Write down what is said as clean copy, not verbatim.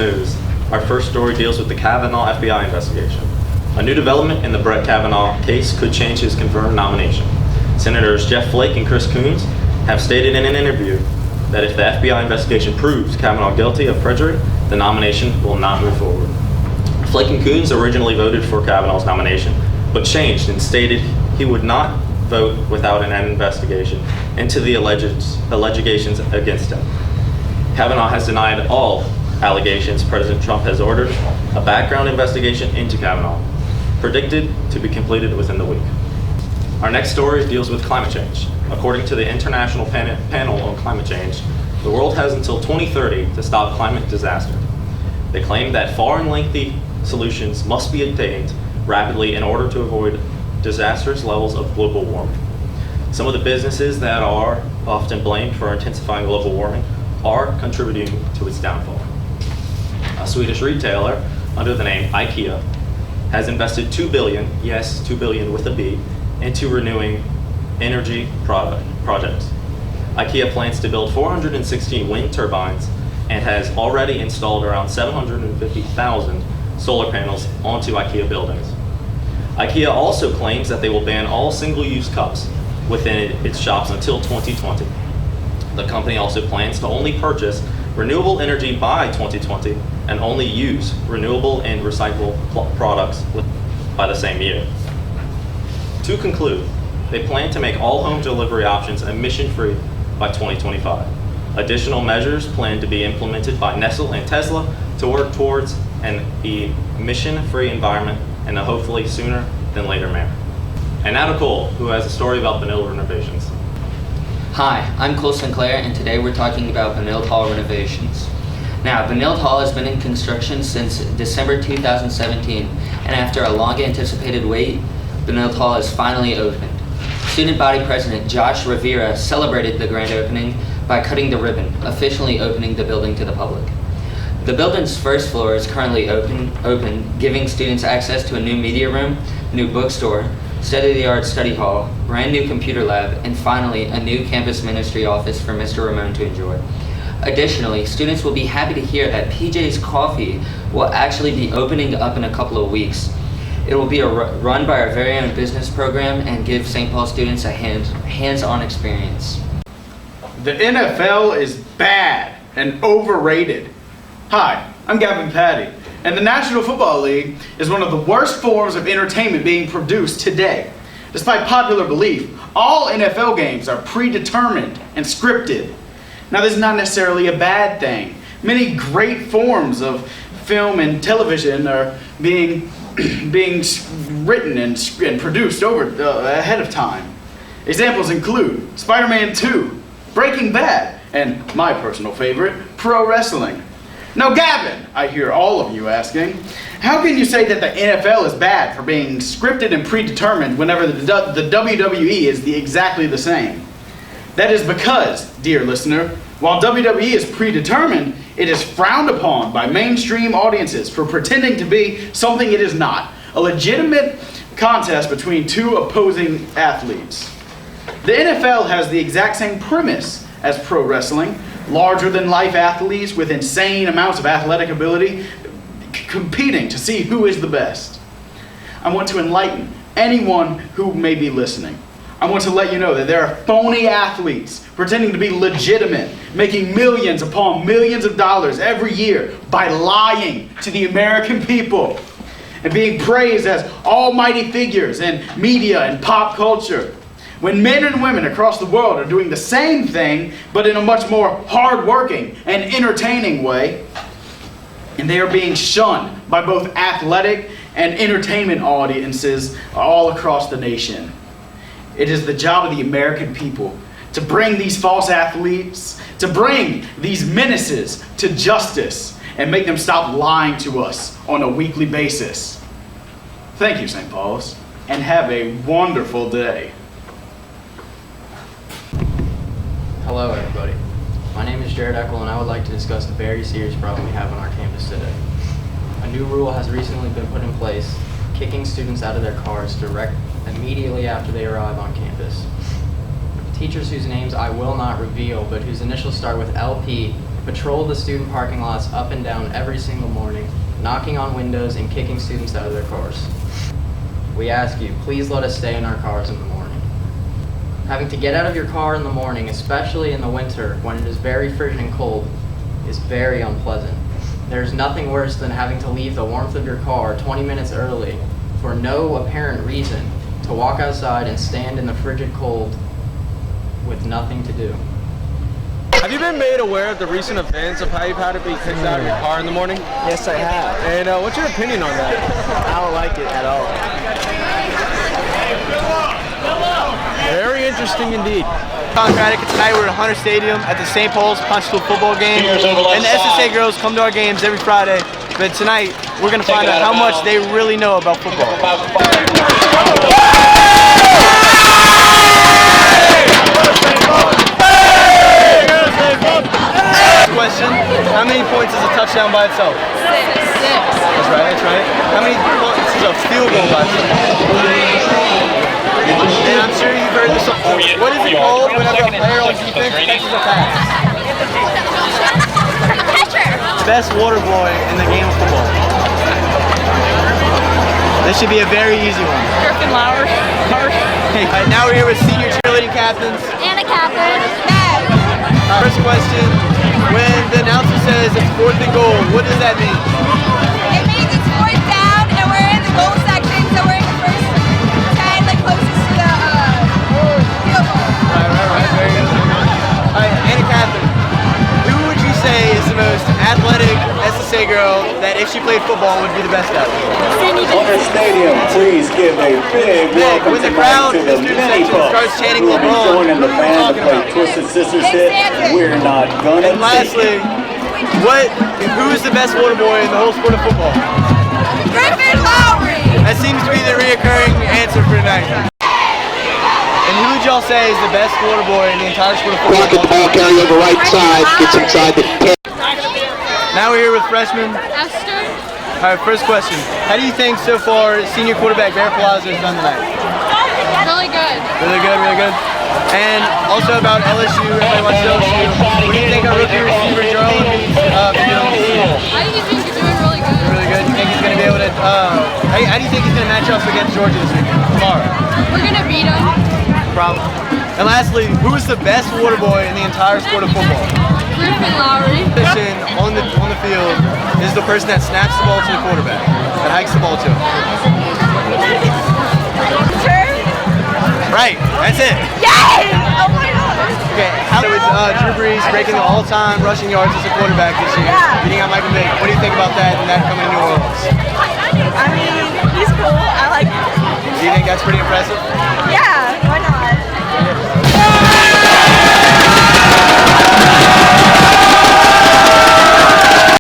news. Our first story deals with the Kavanaugh FBI investigation. A new development in the Brett Kavanaugh case could change his confirmed nomination. Senators Jeff Flake and Chris Coons have stated in an interview that if the FBI investigation proves Kavanaugh guilty of perjury, the nomination will not move forward. Flake and Coons originally voted for Kavanaugh's nomination, but changed and stated he would not vote without an investigation into the allegations against him. Kavanaugh has denied all allegations. President Trump has ordered a background investigation into Kavanaugh, predicted to be completed within the week. Our next story deals with climate change. According to the International Panel on Climate Change, the world has until 2030 to stop climate disaster. They claim that far and lengthy solutions must be attained rapidly in order to avoid disastrous levels of global warming. Some of the businesses that are often blamed for intensifying global warming are contributing to its downfall. A Swedish retailer under the name IKEA has invested 2 billion, yes, 2 billion with a B, into renewing energy projects. IKEA plans to build 416 wind turbines and has already installed around 750,000 solar panels onto IKEA buildings. IKEA also claims that they will ban all single-use cups within its shops until 2020. The company also plans to only purchase renewable energy by 2020 and only use renewable and recyclable products by the same year. To conclude, they plan to make all home delivery options emission-free by 2025. Additional measures plan to be implemented by Nestle and Tesla to work towards an emission-free environment in a hopefully sooner than later manner. And now to Cole, who has a story about Benilde renovations. Hi, I'm Cole Sinclair, and today we're talking about Benilde Hall renovations. Now, Benilde Hall has been in construction since December 2017, and after a long-anticipated wait, Benilde Hall is finally opened. Student Body President Josh Rivera celebrated the grand opening by cutting the ribbon, officially opening the building to the public. The building's first floor is currently open, giving students access to a new media room, new bookstore, state-of-the-art study hall, brand new computer lab, and finally a new campus ministry office for Mr. Ramon to enjoy. Additionally, students will be happy to hear that PJ's Coffee will actually be opening up in a couple of weeks. It will be run by our very own business program and give St. Paul students a hands-on experience. The NFL is bad and overrated. Hi, I'm Gavin Patty, and the National Football League is one of the worst forms of entertainment being produced today. Despite popular belief, all NFL games are predetermined and scripted. Now, this is not necessarily a bad thing. Many great forms of film and television are being written and produced ahead of time. Examples include Spider-Man 2, Breaking Bad, and my personal favorite, pro wrestling. Now, Gavin, I hear all of you asking, how can you say that the NFL is bad for being scripted and predetermined whenever the WWE is exactly the same? That is because, dear listener, while WWE is predetermined, it is frowned upon by mainstream audiences for pretending to be something it is not, a legitimate contest between two opposing athletes. The NFL has the exact same premise as pro wrestling, larger-than-life athletes with insane amounts of athletic ability competing to see who is the best. I want to enlighten anyone who may be listening. I want to let you know that there are phony athletes pretending to be legitimate, making millions upon millions of dollars every year by lying to the American people and being praised as almighty figures in media and pop culture. When men and women across the world are doing the same thing, but in a much more hard-working and entertaining way, and they are being shunned by both athletic and entertainment audiences all across the nation. It is the job of the American people to bring these false athletes, to bring these menaces to justice, and make them stop lying to us on a weekly basis. Thank you, St. Paul's, and have a wonderful day. Hello everybody, my name is Jared Eckel and I would like to discuss the very serious problem we have on our campus today. A new rule has recently been put in place, kicking students out of their cars immediately after they arrive on campus. Teachers whose names I will not reveal, but whose initials start with LP, patrol the student parking lots up and down every single morning, knocking on windows and kicking students out of their cars. We ask you, please let us stay in our cars in the morning. Having to get out of your car in the morning, especially in the winter when it is very frigid and cold, is very unpleasant. There's nothing worse than having to leave the warmth of your car 20 minutes early for no apparent reason to walk outside and stand in the frigid cold with nothing to do. Have you been made aware of the recent events of how you've had to be kicked out of your car in the morning? Yes, I have. And what's your opinion on that? I don't like it at all. Very interesting indeed. Democratic, and tonight we're at Hunter Stadium at the St. Paul's Punchbowl football game. And the SSA girls come to our games every Friday. But tonight we're going to find out how much they really know about football. Question, how many points is a touchdown by itself? 6. That's right, that's right. How many points is a field goal by itself? And I'm sure you've heard this song. What is it called whenever a player on defense catches a pass? Best water boy in the game of football. This should be a very easy one. Griffin Lauer. Hey, right, now we're here with senior cheerleading captains. And a captain. First question, when the announcer says it's 4th and goal, what does that mean? It means it's 4th down and we're in the goal section, so we're in the first 10, like closest to the field goal. Right, very good. Alright, Anna Catherine, who would you say is the most athletic SSA girl that if she played football would be the best at? Hunter Stadium, please give a big welcome when the tonight crowd, to the the student many section starts folks chanting who will be LeBron, joining the who are you band to talking play about? Twisted Sisters hit, We're Not Gonna And lastly, who's the best water boy in the whole sport of football? Griffin Lowry. That seems to be the reoccurring answer for tonight. And who would y'all say is the best water boy in the entire sport of football? Rocket ball carry over right side, gets inside the 10. Now we're here with freshmen. Esther. Alright, first question. How do you think so far senior quarterback Bear Palazzo has done tonight? Really good. Really good, really good. And also about LSU, everybody watches LSU. What do you think our rookie receiver Jarl been doing? I think he's doing really good. Really good. You think he's going to be able to, how do you think he's going to match up against Georgia this week? Tomorrow? We're gonna beat him. Problem. And lastly, who is the best water boy in the entire sport of football? Griffin Lowry. Position on the field is the person that snaps the ball to the quarterback, that hikes the ball to him. Right, that's it. Yay! Oh my god. Okay, how with Drew Brees breaking the all-time rushing yards as a quarterback this year, beating out Michael Vick, what do you think about that and that coming to New Orleans? I mean, he's cool. I like him. Do you think that's pretty impressive?